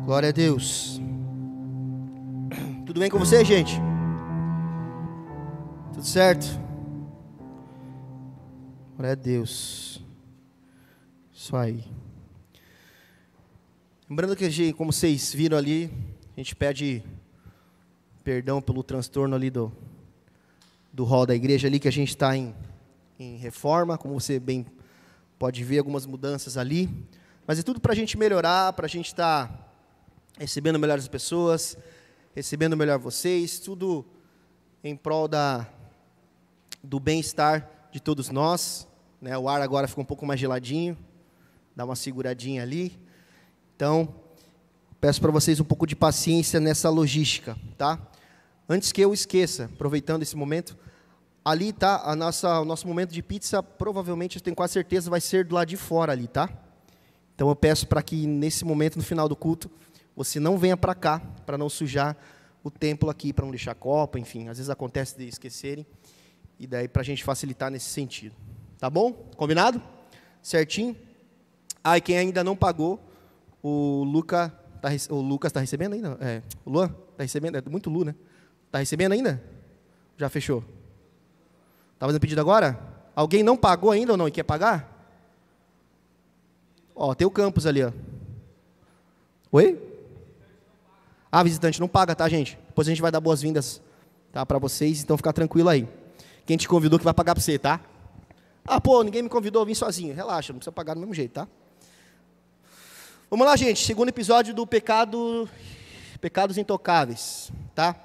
Glória a Deus. Tudo bem com você, gente? Tudo certo? Glória a Deus. Isso aí. Lembrando que, como vocês viram ali, a gente pede perdão pelo transtorno ali do hall da igreja ali, que a gente está em reforma, como você bem pode ver, algumas mudanças ali. Mas é tudo para a gente melhorar, para a gente estar recebendo melhor as pessoas, recebendo melhor vocês, tudo em prol do bem-estar de todos nós, né? O ar agora ficou um pouco mais geladinho, dá uma seguradinha ali. Então, peço para vocês um pouco de paciência nessa logística, tá? Antes que eu esqueça, aproveitando esse momento, ali está o nosso momento de pizza, provavelmente, eu tenho quase certeza, vai ser do lado de fora ali, tá? Então eu peço para que nesse momento, no final do culto, você não venha para cá, para não sujar o templo aqui, para não deixar copa, enfim, às vezes acontece de esquecerem, e daí para a gente facilitar nesse sentido. Tá bom? Combinado? Certinho? Ah, e quem ainda não pagou, o Lucas está recebendo ainda? O Luan está recebendo? É muito Lu, né? Está recebendo ainda? Já fechou? Está fazendo pedido agora? Alguém não pagou ainda ou não e quer pagar? Ó, tem o campus ali, ó. Oi? Ah, visitante não paga, tá, gente? Depois a gente vai dar boas-vindas, tá, para vocês, então fica tranquilo aí. Quem te convidou que vai pagar para você, tá? Ah, pô, ninguém me convidou, eu vim sozinho. Relaxa, não precisa pagar do mesmo jeito, tá? Vamos lá, gente. Segundo episódio do Pecados Intocáveis, tá?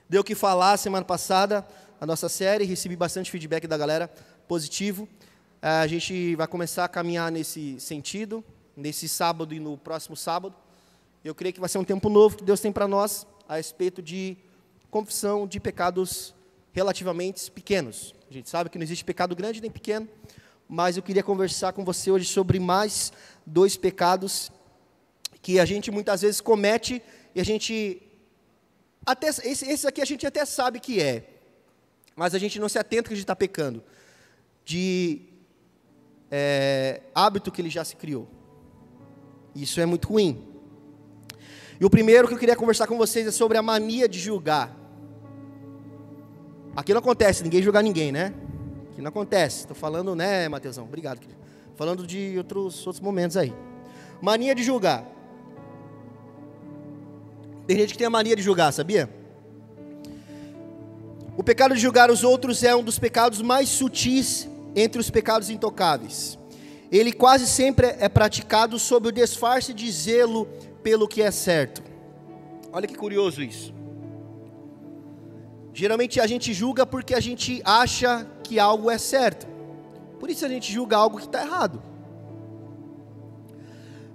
Deu o que falar semana passada, a nossa série, recebi bastante feedback da galera, positivo. A gente vai começar a caminhar nesse sentido, nesse sábado e no próximo sábado. Eu creio que vai ser um tempo novo que Deus tem para nós, a respeito de confissão de pecados relativamente pequenos. A gente sabe que não existe pecado grande nem pequeno, mas eu queria conversar com você hoje sobre mais 2 pecados que a gente muitas vezes comete e a gente até esse aqui a gente até sabe que é, mas a gente não se atenta que a gente está pecando de hábito que ele já se criou. Isso é muito ruim. E o primeiro que eu queria conversar com vocês é sobre a mania de julgar. Aqui não acontece ninguém julgar ninguém, né? Aqui não acontece. Estou falando, né, Mateusão? Obrigado, querido. Falando de outros momentos aí. Mania de julgar. Tem gente que tem a mania de julgar, sabia? O pecado de julgar os outros é um dos pecados mais sutis entre os pecados intocáveis. Ele quase sempre é praticado sob o disfarce de zelo pelo que é certo. Olha que curioso isso. Geralmente a gente julga porque a gente acha que algo é certo. Por isso a gente julga algo que está errado.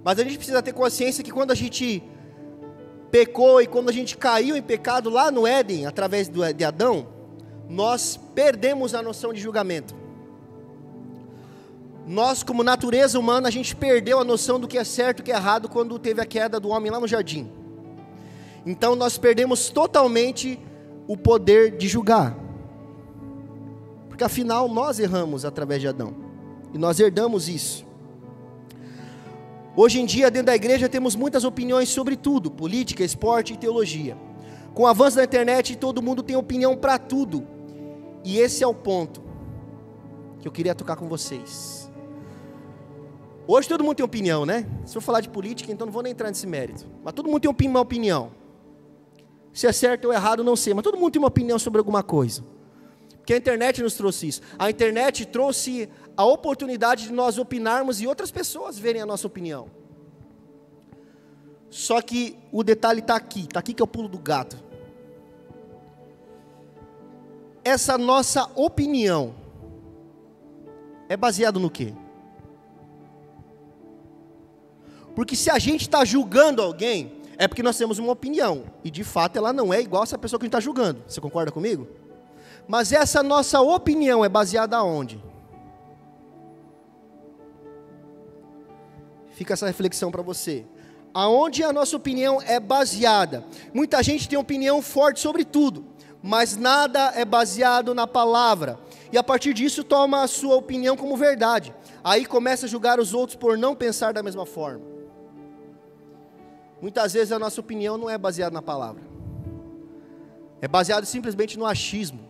Mas a gente precisa ter consciência que quando a gente pecou e quando a gente caiu em pecado lá no Éden, através de Adão, nós perdemos a noção de julgamento. Nós, como natureza humana, a gente perdeu a noção do que é certo e o que é errado quando teve a queda do homem lá no jardim. Então nós perdemos totalmente o poder de julgar. Porque afinal nós erramos através de Adão. E nós herdamos isso. Hoje em dia, dentro da igreja, temos muitas opiniões sobre tudo: política, esporte e teologia. Com o avanço da internet, todo mundo tem opinião para tudo. E esse é o ponto que eu queria tocar com vocês. Hoje todo mundo tem opinião, né? Se eu falar de política, então não vou nem entrar nesse mérito. Mas todo mundo tem uma opinião. Se é certo ou errado, não sei. Mas todo mundo tem uma opinião sobre alguma coisa. Porque a internet nos trouxe isso. A internet trouxe a oportunidade de nós opinarmos e outras pessoas verem a nossa opinião. Só que o detalhe está aqui. Está aqui que é o pulo do gato. Essa nossa opinião é baseada no quê? Porque se a gente está julgando alguém, é porque nós temos uma opinião. E de fato ela não é igual a essa pessoa que a gente está julgando. Você concorda comigo? Mas essa nossa opinião é baseada aonde? Fica essa reflexão para você. Aonde a nossa opinião é baseada? Muita gente tem opinião forte sobre tudo, mas nada é baseado na palavra. E a partir disso toma a sua opinião como verdade. Aí começa a julgar os outros por não pensar da mesma forma. Muitas vezes a nossa opinião não é baseada na palavra. É baseado simplesmente no achismo.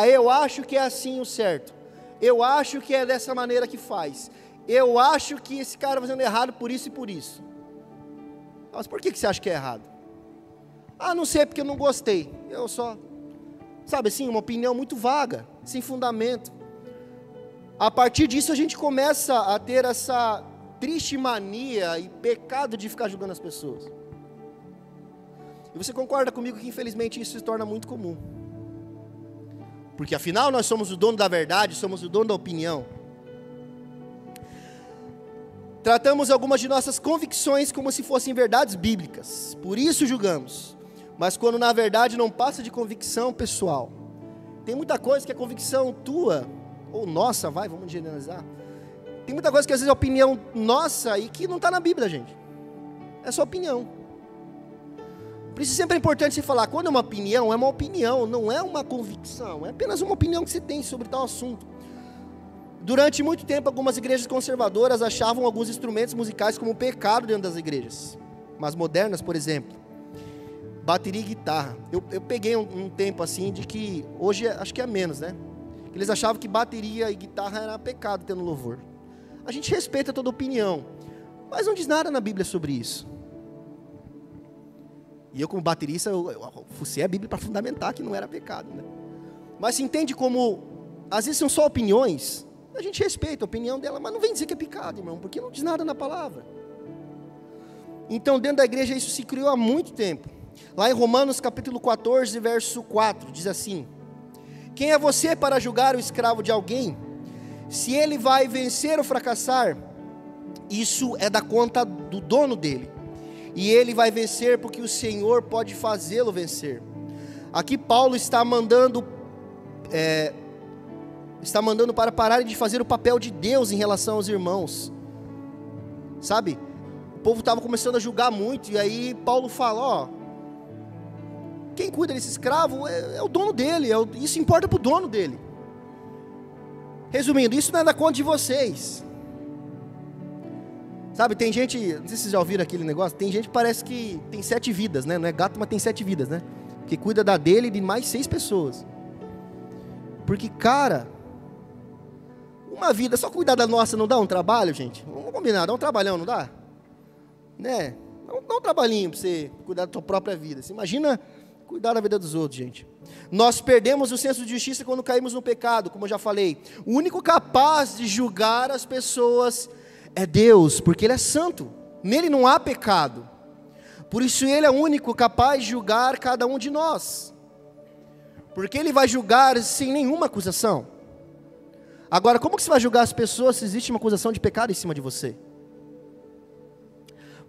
Eu acho que é assim o certo. Eu acho que é dessa maneira que faz. Eu acho que esse cara está fazendo errado por isso e por isso. Mas por que você acha que é errado? Não sei, porque eu não gostei. Eu só... Sabe assim, uma opinião muito vaga, sem fundamento. A partir disso a gente começa a ter essa triste mania e pecado de ficar julgando as pessoas. E você concorda comigo que infelizmente isso se torna muito comum. Porque afinal nós somos o dono da verdade, somos o dono da opinião. Tratamos algumas de nossas convicções como se fossem verdades bíblicas. Por isso julgamos. Mas quando na verdade não passa de convicção pessoal. Tem muita coisa que é convicção tua, ou nossa, vamos generalizar. Tem muita coisa que às vezes é opinião nossa e que não está na Bíblia, gente. É só opinião. Por isso sempre é importante você falar, quando é uma opinião, não é uma convicção. É apenas uma opinião que você tem sobre tal assunto. Durante muito tempo, algumas igrejas conservadoras achavam alguns instrumentos musicais como pecado dentro das igrejas. Mas modernas, por exemplo, bateria e guitarra. Eu peguei um tempo assim de que, hoje acho que é menos, né? Eles achavam que bateria e guitarra era pecado ter no louvor. A gente respeita toda opinião, mas não diz nada na Bíblia sobre isso. E eu como baterista, eu fucei a Bíblia para fundamentar que não era pecado, né? Mas se entende como, às vezes são só opiniões, a gente respeita a opinião dela, mas não vem dizer que é pecado, irmão, porque não diz nada na palavra. Então dentro da igreja isso se criou há muito tempo. Lá em Romanos capítulo 14, verso 4, diz assim: quem é você para julgar o escravo de alguém? Se ele vai vencer ou fracassar, isso é da conta do dono dele. E ele vai vencer porque o Senhor pode fazê-lo vencer. Aqui Paulo está mandando para pararem de fazer o papel de Deus em relação aos irmãos. Sabe? O povo estava começando a julgar muito, e aí Paulo fala, quem cuida desse escravo é o dono dele, isso importa para o dono dele. Resumindo, isso não é da conta de vocês. Sabe, tem gente, não sei se vocês já ouviram aquele negócio, tem gente que parece que tem 7 vidas, né? Não é gato, mas tem 7 vidas, né? Que cuida da dele e de mais 6 pessoas. Porque, cara, uma vida, só cuidar da nossa não dá um trabalho, gente? Vamos combinar, dá um trabalhão, não dá? Né? Dá um trabalhinho para você cuidar da tua própria vida. Você imagina cuidar da vida dos outros, gente. Nós perdemos o senso de justiça quando caímos no pecado, como eu já falei. O único capaz de julgar as pessoas é Deus, porque Ele é santo. Nele não há pecado. Por isso Ele é o único capaz de julgar cada um de nós. Porque Ele vai julgar sem nenhuma acusação. Agora, como que você vai julgar as pessoas se existe uma acusação de pecado em cima de você?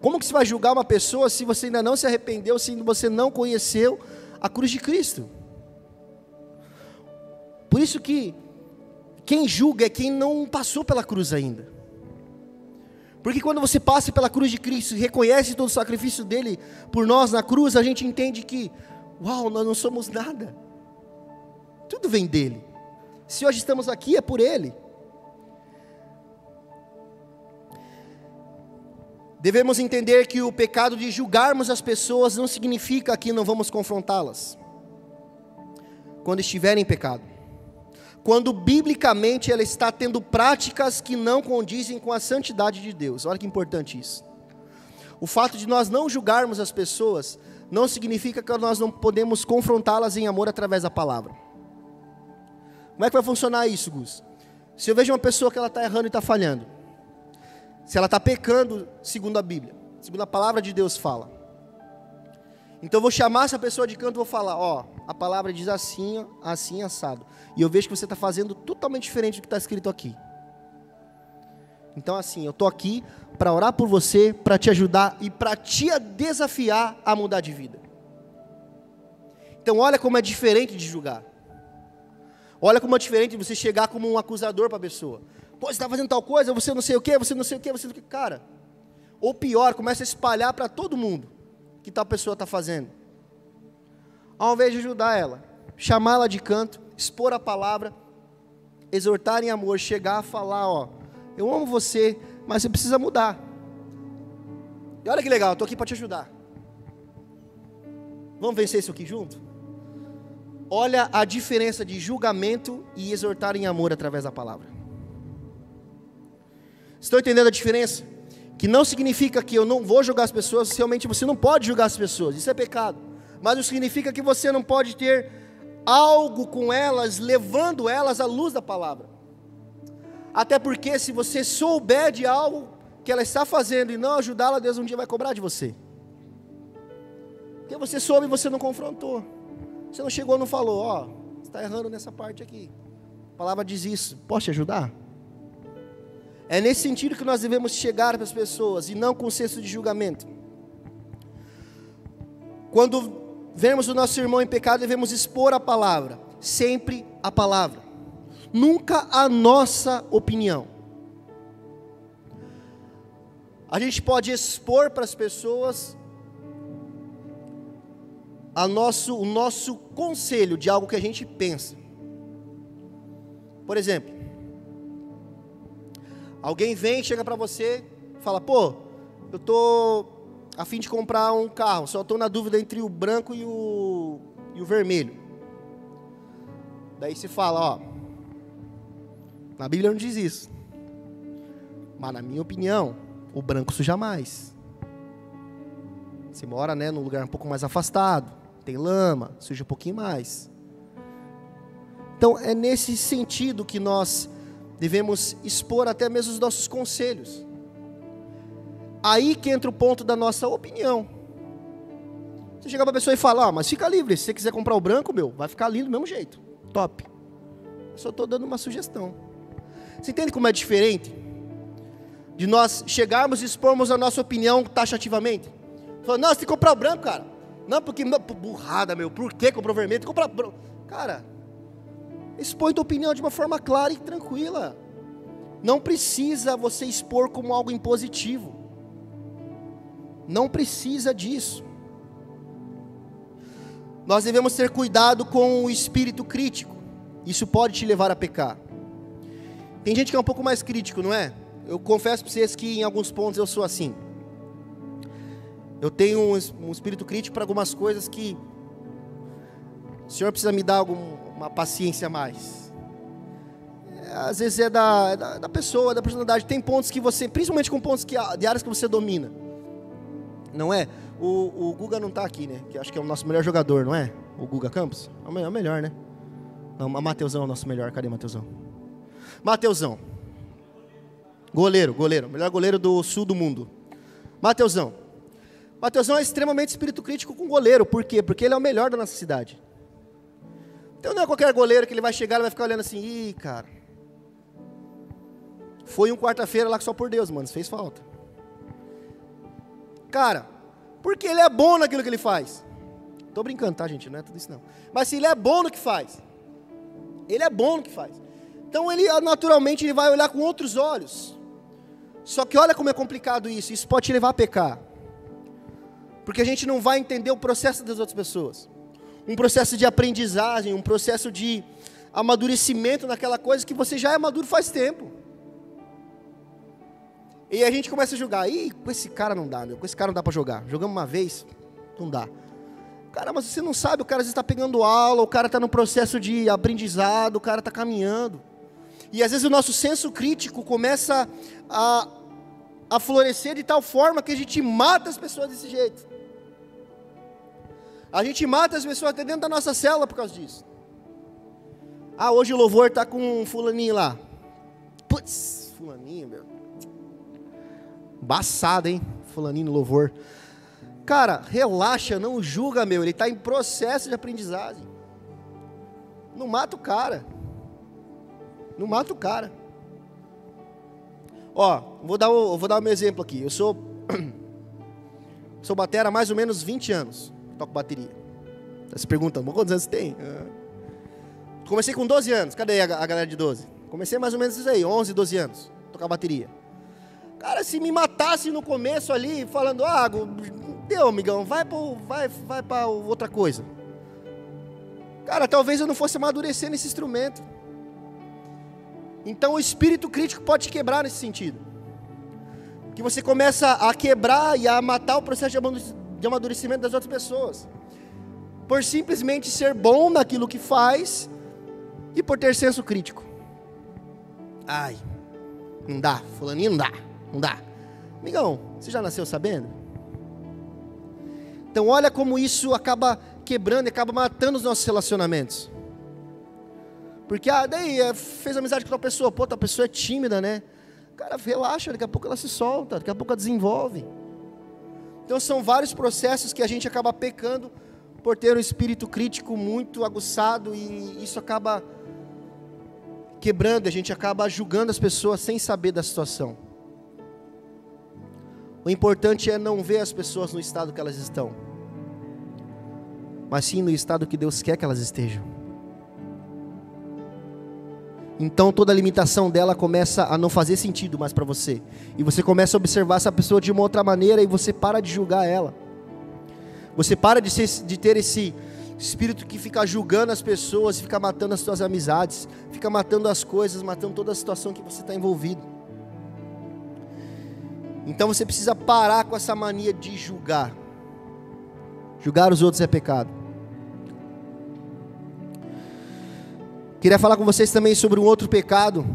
Como que você vai julgar uma pessoa se você ainda não se arrependeu, se você não conheceu a cruz de Cristo? Por isso que quem julga é quem não passou pela cruz ainda. Porque quando você passa pela cruz de Cristo e reconhece todo o sacrifício dele por nós na cruz, a gente entende que, uau, nós não somos nada. Tudo vem dele. Se hoje estamos aqui é por ele. Devemos entender que o pecado de julgarmos as pessoas não significa que não vamos confrontá-las quando estiverem em pecado. Quando biblicamente ela está tendo práticas que não condizem com a santidade de Deus. Olha que importante isso. O fato de nós não julgarmos as pessoas não significa que nós não podemos confrontá-las em amor através da palavra. Como é que vai funcionar isso, Gus? Se eu vejo uma pessoa que ela está errando e está falhando, se ela está pecando segundo a Bíblia, segundo a palavra de Deus fala, então eu vou chamar essa pessoa de canto e vou falar, a palavra diz assim, assim, assado. E eu vejo que você está fazendo totalmente diferente do que está escrito aqui. Então assim, eu estou aqui para orar por você, para te ajudar e para te desafiar a mudar de vida. Então olha como é diferente de julgar. Olha como é diferente você chegar como um acusador para a pessoa. Pô, você está fazendo tal coisa, você não sei o quê, você não sei o quê, você não sei o quê. Cara, ou pior, começa a espalhar para todo mundo que tal pessoa está fazendo. Ao invés de ajudar ela, chamar ela de canto, expor a palavra, exortar em amor, chegar a falar, eu amo você, mas você precisa mudar. E olha que legal, eu estou aqui para te ajudar. Vamos vencer isso aqui junto? Olha a diferença de julgamento e exortar em amor através da palavra. Estão entendendo a diferença? Que não significa que eu não vou julgar as pessoas, realmente você não pode julgar as pessoas, isso é pecado. Mas não significa que você não pode ter algo com elas, levando elas à luz da palavra. Até porque se você souber de algo que ela está fazendo e não ajudá-la, Deus um dia vai cobrar de você. Porque você soube e você não confrontou. Você não chegou e não falou, ó, você está errando nessa parte aqui. A palavra diz isso, posso te ajudar? É nesse sentido que nós devemos chegar para as pessoas e não com senso de julgamento. Quando vemos o nosso irmão em pecado, devemos expor a palavra, sempre a palavra, nunca a nossa opinião. A gente pode expor para as pessoas o nosso conselho de algo que a gente pensa. Por exemplo, alguém vem, chega para você, fala, pô, eu estou a fim de comprar um carro, só estou na dúvida entre o branco e o vermelho. Daí você fala, ó, na Bíblia não diz isso, mas na minha opinião, o branco suja mais. Você mora, né, num lugar um pouco mais afastado, tem lama, suja um pouquinho mais. Então é nesse sentido que nós devemos expor até mesmo os nossos conselhos. Aí que entra o ponto da nossa opinião. Você chega para a pessoa e fala, mas fica livre, se você quiser comprar o branco, vai ficar lindo do mesmo jeito, top. Eu só estou dando uma sugestão. Você entende como é diferente? De nós chegarmos e expormos a nossa opinião taxativamente. Falando, não, você tem que comprar o branco, cara. Não, porque, burrada, por que comprou o vermelho? Tem que comprar branco. Cara, expõe tua opinião de uma forma clara e tranquila. Não precisa você expor como algo impositivo. Não precisa disso. Nós devemos ter cuidado com o espírito crítico. Isso pode te levar a pecar. Tem gente que é um pouco mais crítico, não é? Eu confesso para vocês que em alguns pontos eu sou assim. Eu tenho um espírito crítico para algumas coisas que o Senhor precisa me dar uma paciência a mais. Às vezes é da pessoa, da personalidade. Tem pontos que você, principalmente com pontos de áreas que você domina. Não é? O Guga não está aqui, né? Que acho que é o nosso melhor jogador, não é? O Guga Campos? É o melhor, né? Não, o Mateusão é o nosso melhor. Cadê o Mateusão? Mateusão. Goleiro. Melhor goleiro do sul do mundo. Mateusão é extremamente espírito crítico com goleiro. Por quê? Porque ele é o melhor da nossa cidade. Então não é qualquer goleiro que ele vai chegar e vai ficar olhando assim, ih, cara. Foi um quarta-feira lá que só por Deus, mano, fez falta. Cara, porque ele é bom naquilo que ele faz. Tô brincando, tá, gente? Não é tudo isso não. Mas se ele é bom no que faz. Ele é bom no que faz. Então ele naturalmente ele vai olhar com outros olhos. Só que olha como é complicado isso. Isso pode te levar a pecar. Porque a gente não vai entender o processo das outras pessoas. Um processo de aprendizagem, um processo de amadurecimento naquela coisa que você já é maduro faz tempo. E a gente começa a julgar. Ih, com esse cara não dá, com esse cara não dá para jogar. Jogamos uma vez, não dá. Cara, mas você não sabe, o cara está pegando aula, o cara está no processo de aprendizado, o cara está caminhando. E às vezes o nosso senso crítico começa a florescer de tal forma que a gente mata as pessoas desse jeito. A gente mata as pessoas até dentro da nossa célula por causa disso. Ah, hoje o louvor está com um fulaninho lá. Putz, fulaninho, meu. Embaçado, hein? Fulaninho no louvor. Cara, relaxa, não julga, ele está em processo de aprendizagem. Não mata o cara. Não mata o cara. Ó, vou dar o meu exemplo aqui. Eu sou batera há mais ou menos 20 anos. Toco bateria. Tá se perguntando, quantos anos você tem? Comecei com 12 anos. Cadê a galera de 12? Comecei mais ou menos isso aí, 11, 12 anos. Tocar bateria. Cara, se me matasse no começo ali, falando, deu, amigão, vai para outra coisa. Cara, talvez eu não fosse amadurecer nesse instrumento. Então o espírito crítico pode te quebrar nesse sentido. que você começa a quebrar e a matar o processo de amadurecimento das outras pessoas, por simplesmente ser bom naquilo que faz e por ter senso crítico. Ai, não dá, fulaninho não dá. Amigão, você já nasceu sabendo? Então olha como isso acaba quebrando e acaba matando os nossos relacionamentos. Porque, daí, fez amizade com outra pessoa, outra pessoa é tímida, né? Cara, relaxa, daqui a pouco ela se solta, daqui a pouco ela desenvolve. Então são vários processos que a gente acaba pecando por ter um espírito crítico muito aguçado, e isso acaba quebrando, a gente acaba julgando as pessoas sem saber da situação. O importante é não ver as pessoas no estado que elas estão, mas sim no estado que Deus quer que elas estejam. Então toda a limitação dela começa a não fazer sentido mais para você, e você começa a observar essa pessoa de uma outra maneira, e você para de julgar ela. Você para de ter esse espírito que fica julgando as pessoas, fica matando as suas amizades, fica matando as coisas, matando toda a situação que você está envolvido. Então você precisa parar com essa mania de julgar. Julgar os outros é pecado. Queria falar com vocês também sobre um outro pecado,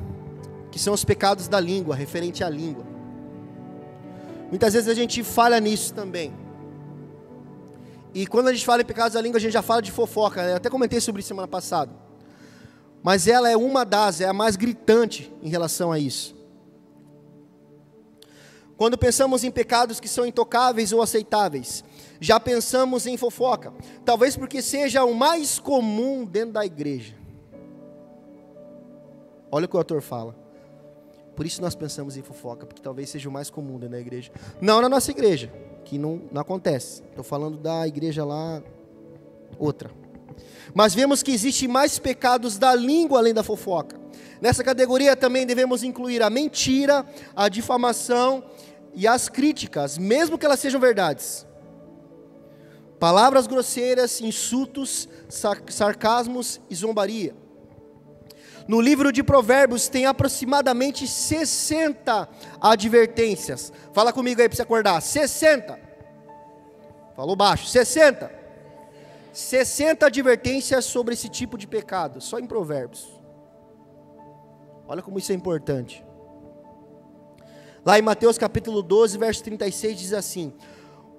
que são os pecados da língua, referente à língua. Muitas vezes a gente falha nisso também. E quando a gente fala em pecados da língua, a gente já fala de fofoca, né? Eu até comentei sobre isso semana passada. Mas ela é é a mais gritante em relação a isso. Quando pensamos em pecados que são intocáveis ou aceitáveis, já pensamos em fofoca. Talvez porque seja o mais comum dentro da igreja. Olha o que o autor fala. Por isso nós pensamos em fofoca, porque talvez seja o mais comum dentro da igreja. Não na nossa igreja, que não acontece. Estou falando da igreja lá, outra. Mas vemos que existem mais pecados da língua além da fofoca. Nessa categoria também devemos incluir a mentira, a difamação e as críticas, mesmo que elas sejam verdades. Palavras grosseiras, insultos, sarcasmos e zombaria. No livro de Provérbios tem aproximadamente 60 advertências. Fala comigo aí para você acordar. 60. Falou baixo. 60. 60 advertências sobre esse tipo de pecado, só em Provérbios. Olha como isso é importante. Lá em Mateus capítulo 12, verso 36 diz assim: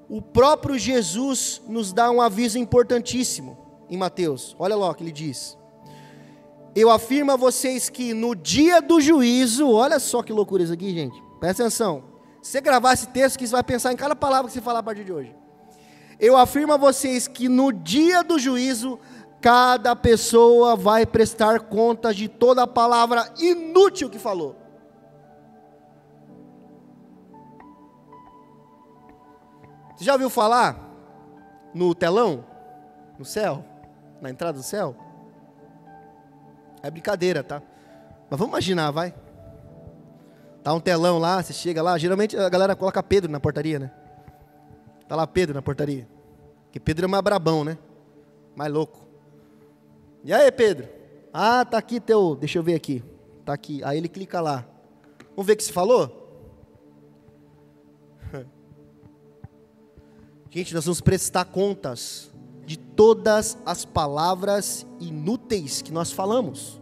o próprio Jesus nos dá um aviso importantíssimo em Mateus. Olha lá o que ele diz: eu afirmo a vocês que no dia do juízo, olha só que loucura isso aqui, gente, presta atenção. Se você gravar esse texto, que você vai pensar em cada palavra que você falar a partir de hoje. Eu afirmo a vocês que no dia do juízo, cada pessoa vai prestar contas de toda a palavra inútil que falou. Você já ouviu falar no telão, no céu, na entrada do céu? É brincadeira, tá? Mas vamos imaginar, vai. Tá um telão lá, você chega lá, geralmente a galera coloca Pedro na portaria, né? Tá lá Pedro na portaria. Porque Pedro é mais brabão, né? Mais louco. E aí, Pedro? Ah, tá aqui teu... Deixa eu ver aqui. Tá aqui. Aí ele clica lá. Vamos ver o que você falou? Gente, nós vamos prestar contas de todas as palavras inúteis que nós falamos.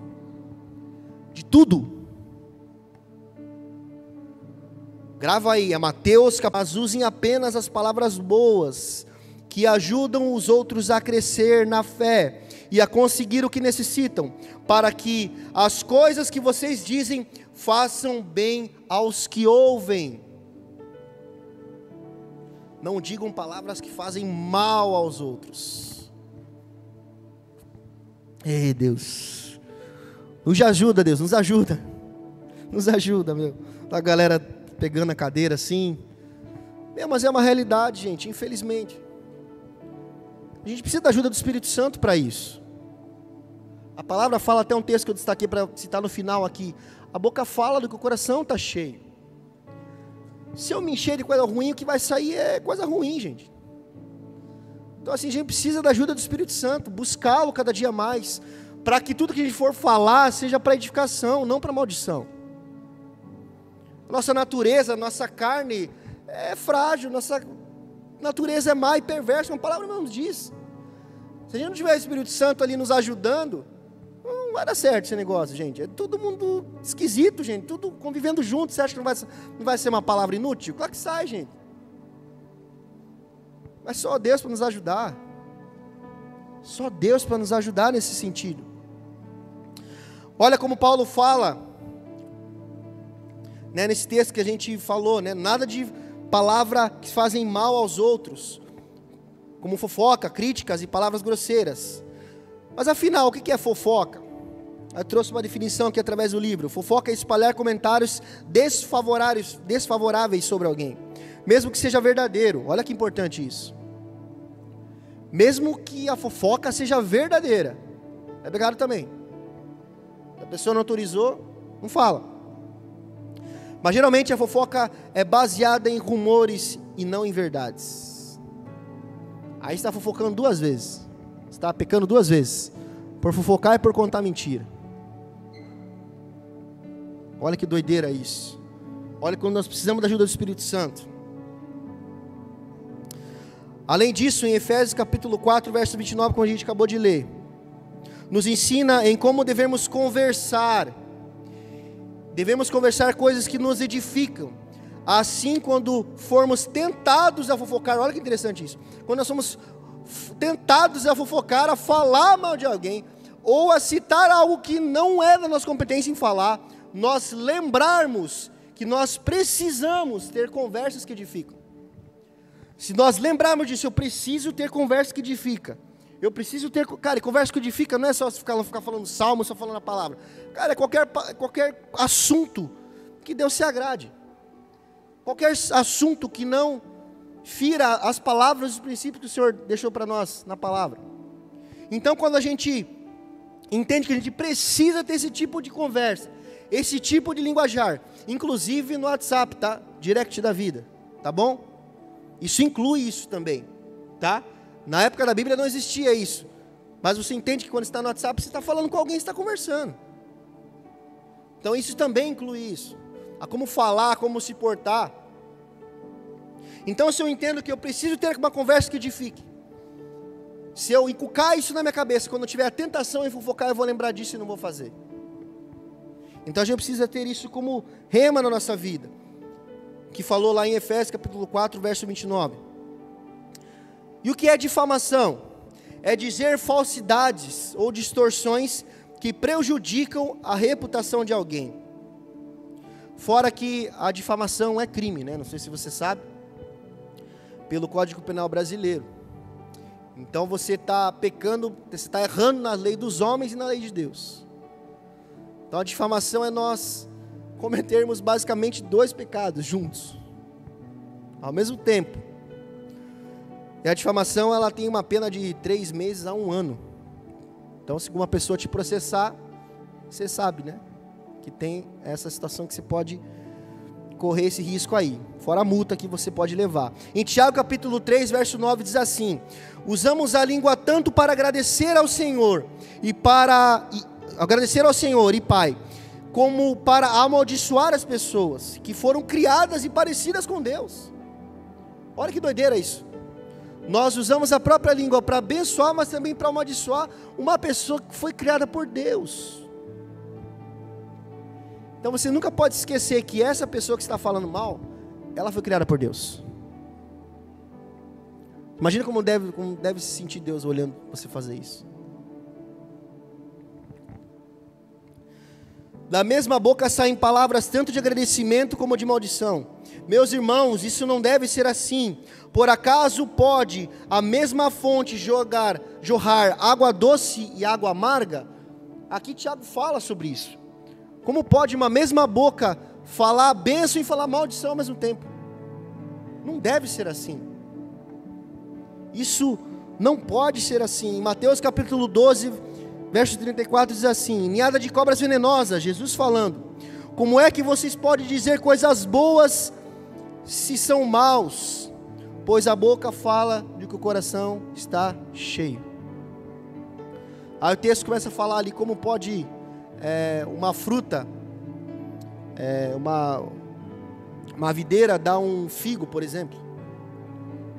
De tudo. Grava aí, é Mateus, mas usem apenas as palavras boas, que ajudam os outros a crescer na fé e a conseguir o que necessitam, para que as coisas que vocês dizem façam bem aos que ouvem. Não digam palavras que fazem mal aos outros. Ei, Deus, nos ajuda, Deus, nos ajuda. Nos ajuda, meu. A galera pegando a cadeira assim. Mas é uma realidade, gente, infelizmente. A gente precisa da ajuda do Espírito Santo para isso. A palavra fala, até um texto que eu destaquei para citar no final aqui: a boca fala do que o coração está cheio. Se eu me encher de coisa ruim, o que vai sair é coisa ruim, gente. Então assim, a gente precisa da ajuda do Espírito Santo, buscá-lo cada dia mais, para que tudo que a gente for falar seja para edificação, não para maldição. Nossa natureza, nossa carne é frágil, nossa natureza é má e perversa, uma palavra mesmo diz. Se a gente não tiver o Espírito Santo ali nos ajudando, não vai dar certo esse negócio, gente. É todo mundo esquisito, gente, tudo convivendo junto. Você acha que não vai ser uma palavra inútil? Claro que sai, gente. Mas só Deus para nos ajudar. Só Deus para nos ajudar nesse sentido. Olha como Paulo fala, né, nesse texto que a gente falou, né, nada de palavra que fazem mal aos outros, como fofoca, críticas e palavras grosseiras. Mas afinal, o que é fofoca? Eu trouxe uma definição aqui através do livro. Fofoca é espalhar comentários desfavoráveis sobre alguém, mesmo que seja verdadeiro. Olha que importante isso. Mesmo que a fofoca seja verdadeira, é pecado também. Se a pessoa não autorizou, não fala. Mas geralmente a fofoca é baseada em rumores e não em verdades. Aí você está fofocando duas vezes. Você está pecando duas vezes. Por fofocar e por contar mentira. Olha que doideira isso. Olha quando nós precisamos da ajuda do Espírito Santo. Além disso, em Efésios capítulo 4, verso 29, como a gente acabou de ler, nos ensina em como devemos conversar. Devemos conversar coisas que nos edificam. Assim, quando formos tentados a fofocar, olha que interessante isso. Quando nós somos tentados a fofocar, a falar mal de alguém, ou a citar algo que não é da nossa competência em falar, nós lembrarmos que nós precisamos ter conversas que edificam. Se nós lembrarmos disso, eu preciso ter conversa que edifica. Eu preciso ter... Cara, conversa que edifica não é só ficar falando salmo, só falando a palavra. Cara, é qualquer assunto que Deus se agrade. Qualquer assunto que não fira as palavras e os princípios que o Senhor deixou para nós na palavra. Então, quando a gente entende que a gente precisa ter esse tipo de conversa, esse tipo de linguajar, inclusive no WhatsApp, tá? Direct da vida, tá bom? Isso inclui isso também, tá? Na época da Bíblia não existia isso, mas você entende que quando está no WhatsApp, você está falando com alguém, você está conversando. Então isso também inclui isso, a como falar, como se portar. Então se eu entendo que eu preciso ter uma conversa que edifique, se eu inculcar isso na minha cabeça, quando eu tiver a tentação em fofocar, eu vou lembrar disso e não vou fazer. Então a gente precisa ter isso como rema na nossa vida, que falou lá em Efésios capítulo 4, verso 29. E o que é difamação? É dizer falsidades ou distorções que prejudicam a reputação de alguém. Fora que a difamação é crime, né? Não sei se você sabe, pelo Código Penal brasileiro. Então você está pecando, você está errando na lei dos homens e na lei de Deus. Então a difamação é nós cometermos basicamente dois pecados juntos, ao mesmo tempo. E a difamação, ela tem uma pena de 3 meses a 1 ano. Então, se uma pessoa te processar, você sabe, né? Que tem essa situação que você pode correr esse risco aí. Fora a multa que você pode levar. Em Tiago capítulo 3, verso 9, diz assim: usamos a língua tanto para agradecer ao Senhor e Pai, como para amaldiçoar as pessoas que foram criadas e parecidas com Deus. Olha que doideira isso. Nós usamos a própria língua para abençoar, mas também para amaldiçoar uma pessoa que foi criada por Deus. Então você nunca pode esquecer que essa pessoa que está falando mal, ela foi criada por Deus. Imagina como deve se sentir Deus olhando você fazer isso. Da mesma boca saem palavras tanto de agradecimento como de maldição. Meus irmãos, isso não deve ser assim. Por acaso pode a mesma fonte jorrar água doce e água amarga? Aqui Tiago fala sobre isso. Como pode uma mesma boca falar bênção e falar maldição ao mesmo tempo? Não deve ser assim. Isso não pode ser assim. Em Mateus capítulo 12, verso 34 diz assim: ninhada de cobras venenosas, Jesus falando. Como é que vocês podem dizer coisas boas se são maus? Pois a boca fala de que o coração está cheio. Aí o texto começa a falar ali como pode uma fruta, uma videira dá um figo, por exemplo?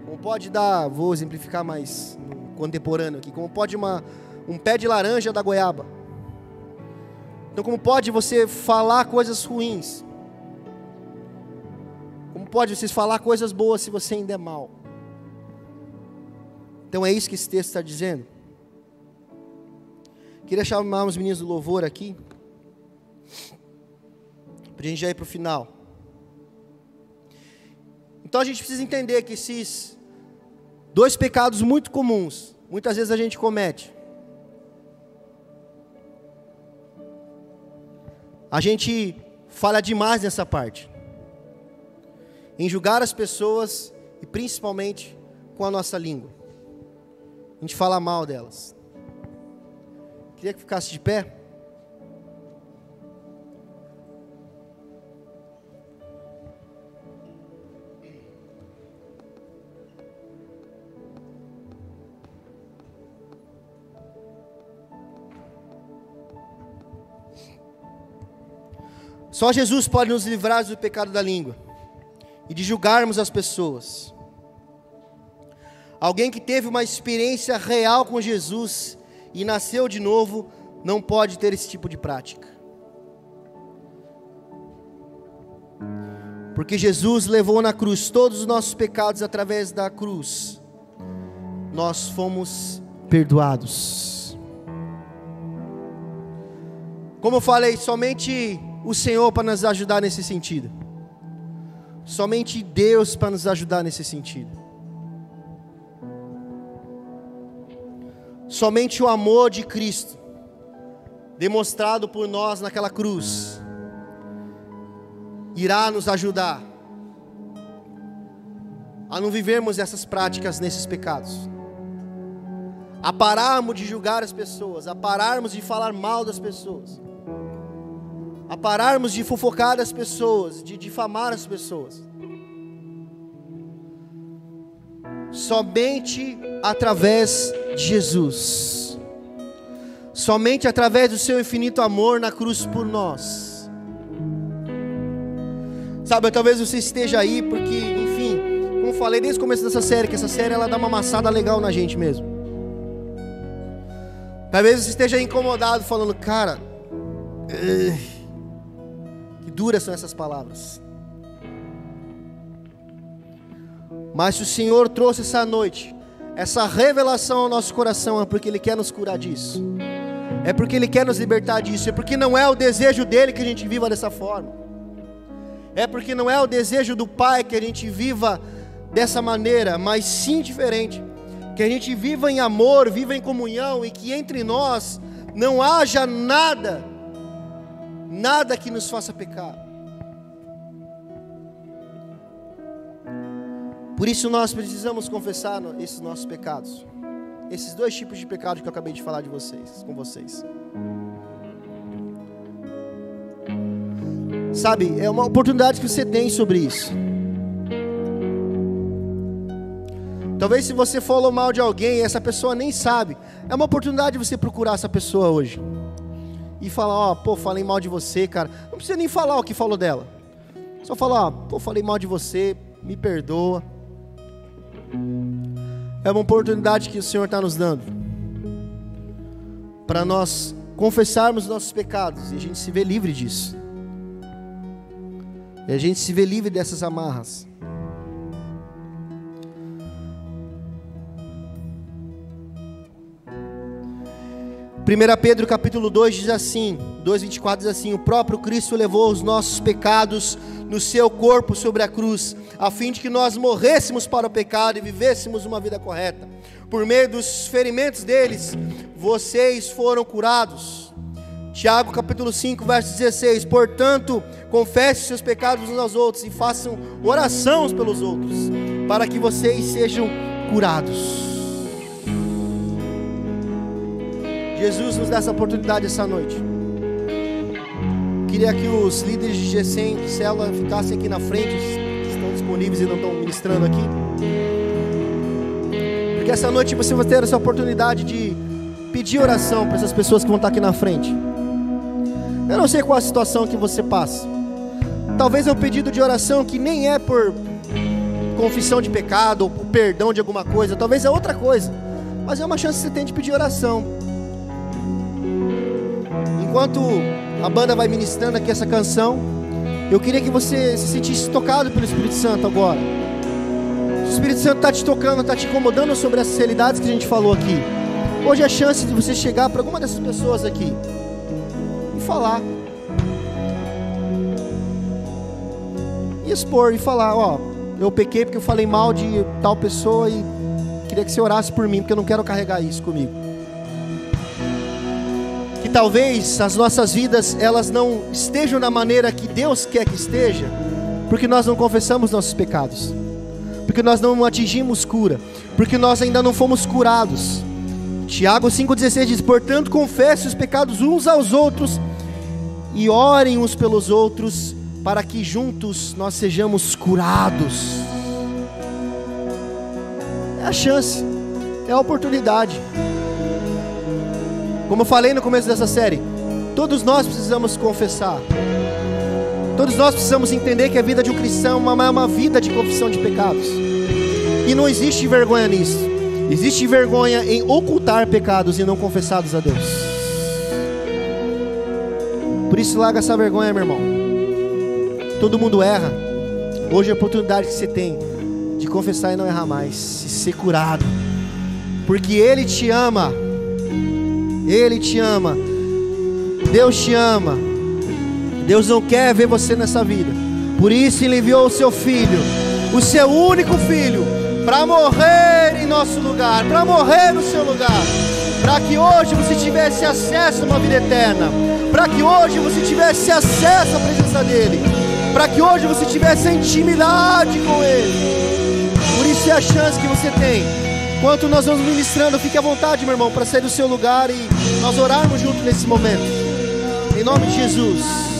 Como pode dar, vou exemplificar mais contemporâneo aqui, como pode um pé de laranja dar goiaba? Então, como pode você falar coisas ruins? Como pode você falar coisas boas se você ainda é mau? Então é isso que esse texto está dizendo. Queria chamar os meninos do louvor aqui, para a gente já ir para o final. Então a gente precisa entender que esses dois pecados muito comuns, muitas vezes a gente comete. A gente falha demais nessa parte, em julgar as pessoas e principalmente com a nossa língua. A gente fala mal delas. Queria que ficasse de pé. Só Jesus pode nos livrar do pecado da língua e de julgarmos as pessoas. Alguém que teve uma experiência real com Jesus e nasceu de novo, não pode ter esse tipo de prática. Porque Jesus levou na cruz todos os nossos pecados, através da cruz nós fomos perdoados. Como eu falei, somente o Senhor para nos ajudar nesse sentido. Somente Deus para nos ajudar nesse sentido. Somente o amor de Cristo, demonstrado por nós naquela cruz, irá nos ajudar a não vivermos essas práticas nesses pecados, a pararmos de julgar as pessoas, a pararmos de falar mal das pessoas, a pararmos de fofocar das pessoas, de difamar as pessoas. Somente através de Jesus, somente através do seu infinito amor na cruz por nós. Sabe, talvez você esteja aí porque, enfim, como falei desde o começo dessa série, que essa série ela dá uma amassada legal na gente mesmo. Talvez você esteja incomodado falando, cara, que duras são essas palavras. Mas se o Senhor trouxe essa noite essa revelação ao nosso coração, é porque Ele quer nos curar disso, é porque Ele quer nos libertar disso, é porque não é o desejo dEle que a gente viva dessa forma, é porque não é o desejo do Pai que a gente viva dessa maneira, mas sim diferente, que a gente viva em amor, viva em comunhão, e que entre nós não haja nada que nos faça pecar. Por isso nós precisamos confessar esses nossos pecados, esses dois tipos de pecado que eu acabei de falar com vocês. Sabe, é uma oportunidade que você tem sobre isso. Talvez se você falou mal de alguém e essa pessoa nem sabe, é uma oportunidade de você procurar essa pessoa hoje e falar, falei mal de você, cara. Não precisa nem falar o que falou dela, só falar, falei mal de você, me perdoa. É uma oportunidade que o Senhor está nos dando para nós confessarmos nossos pecados e a gente se vê livre disso, e a gente se vê livre dessas amarras. Primeira Pedro capítulo 2 diz assim, 2:24 diz assim: o próprio Cristo levou os nossos pecados no seu corpo sobre a cruz, a fim de que nós morrêssemos para o pecado e vivêssemos uma vida correta. Por meio dos ferimentos deles, vocês foram curados. Tiago capítulo 5, verso 16: portanto, confessem seus pecados uns aos outros e façam oração uns pelos outros, para que vocês sejam curados. Jesus nos dá essa oportunidade essa noite. Queria que os líderes de GCM, de célula, ficassem aqui na frente, estão disponíveis e não estão ministrando aqui. Porque essa noite você vai ter essa oportunidade de pedir oração para essas pessoas que vão estar aqui na frente. Eu não sei qual a situação que você passa. Talvez é um pedido de oração que nem é por confissão de pecado ou por perdão de alguma coisa. Talvez é outra coisa, mas é uma chance que você tem de pedir oração. Enquanto a banda vai ministrando aqui essa canção, eu queria que você se sentisse tocado pelo Espírito Santo agora. Se o Espírito Santo está te tocando, está te incomodando sobre essas realidades que a gente falou aqui, hoje é a chance de você chegar para alguma dessas pessoas aqui e falar, e expor, e falar: ó, eu pequei porque eu falei mal de tal pessoa e queria que você orasse por mim, porque eu não quero carregar isso comigo. Que talvez as nossas vidas, elas não estejam da maneira que Deus quer que esteja, porque nós não confessamos nossos pecados, porque nós não atingimos cura, porque nós ainda não fomos curados. Tiago 5,16 diz: portanto confesse os pecados uns aos outros e orem uns pelos outros, para que juntos nós sejamos curados. É a chance, é a oportunidade. Como eu falei no começo dessa série, todos nós precisamos confessar. Todos nós precisamos entender que a vida de um cristão é uma vida de confissão de pecados. E não existe vergonha nisso. Existe vergonha em ocultar pecados e não confessados a Deus. Por isso larga essa vergonha, meu irmão. Todo mundo erra. Hoje é a oportunidade que você tem de confessar e não errar mais, e ser curado, porque Ele te ama. Ele te ama. Deus te ama. Deus não quer ver você nessa vida. Por isso Ele enviou o seu Filho, o seu único Filho, para morrer em nosso lugar, para morrer no seu lugar, para que hoje você tivesse acesso a uma vida eterna, para que hoje você tivesse acesso à presença dEle, para que hoje você tivesse a intimidade com Ele. Por isso é a chance que você tem. Enquanto nós vamos ministrando, fique à vontade, meu irmão, para sair do seu lugar e nós orarmos junto nesse momento. Em nome de Jesus.